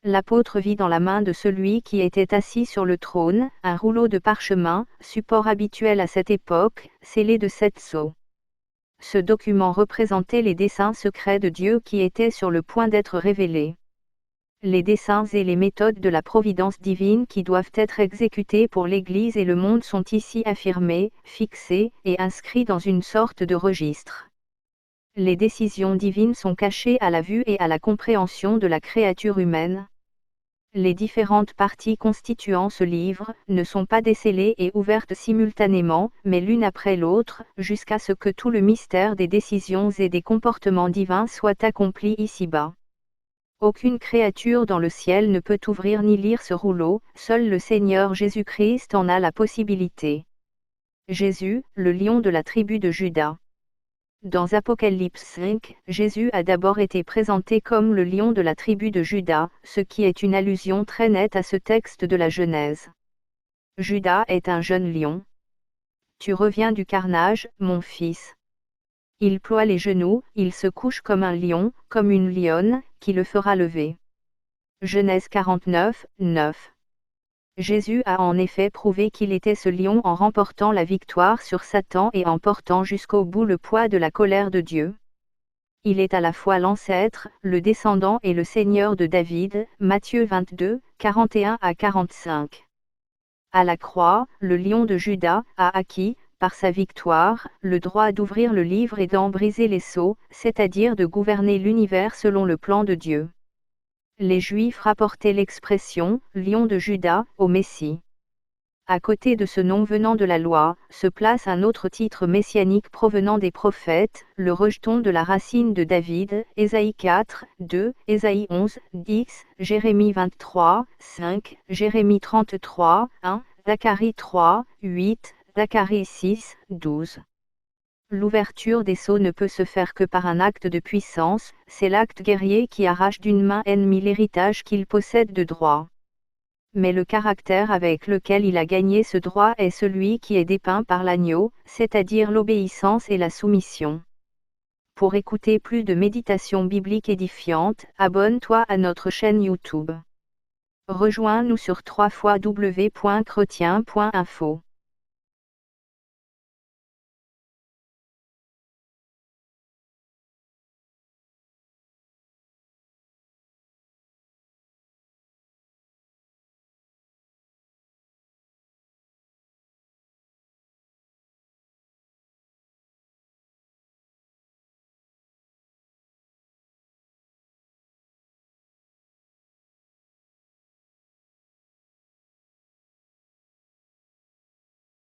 L'apôtre vit dans la main de celui qui était assis sur le trône, un rouleau de parchemin, support habituel à cette époque, scellé de 7 sceaux. Ce document représentait les desseins secrets de Dieu qui étaient sur le point d'être révélés. Les desseins et les méthodes de la providence divine qui doivent être exécutés pour l'Église et le monde sont ici affirmés, fixés et inscrits dans une sorte de registre. Les décisions divines sont cachées à la vue et à la compréhension de la créature humaine. Les différentes parties constituant ce livre ne sont pas décellées et ouvertes simultanément, mais l'une après l'autre, jusqu'à ce que tout le mystère des décisions et des comportements divins soit accompli ici-bas. Aucune créature dans le ciel ne peut ouvrir ni lire ce rouleau, seul le Seigneur Jésus-Christ en a la possibilité. Jésus, le lion de la tribu de Juda. Dans Apocalypse 5, Jésus a d'abord été présenté comme le lion de la tribu de Juda, ce qui est une allusion très nette à ce texte de la Genèse. Juda est un jeune lion. Tu reviens du carnage, mon fils. Il ploie les genoux, il se couche comme un lion, comme une lionne, qui le fera lever. Genèse 49, 9. Jésus a en effet prouvé qu'il était ce lion en remportant la victoire sur Satan et en portant jusqu'au bout le poids de la colère de Dieu. Il est à la fois l'ancêtre, le descendant et le Seigneur de David, Matthieu 22, 41 à 45. À la croix, le lion de Juda a acquis, par sa victoire, le droit d'ouvrir le livre et d'en briser les sceaux, c'est-à-dire de gouverner l'univers selon le plan de Dieu. Les Juifs rapportaient l'expression « lion de Juda » au Messie. À côté de ce nom venant de la loi, se place un autre titre messianique provenant des prophètes, le rejeton de la racine de David, Ésaïe 4, 2, Ésaïe 11, 10, Jérémie 23, 5, Jérémie 33, 1, Zacharie 3, 8, Zacharie 6, 12. L'ouverture des sceaux ne peut se faire que par un acte de puissance, c'est l'acte guerrier qui arrache d'une main ennemie l'héritage qu'il possède de droit. Mais le caractère avec lequel il a gagné ce droit est celui qui est dépeint par l'agneau, c'est-à-dire l'obéissance et la soumission. Pour écouter plus de méditations bibliques édifiantes, abonne-toi à notre chaîne YouTube. Rejoins-nous sur www.chretien.info.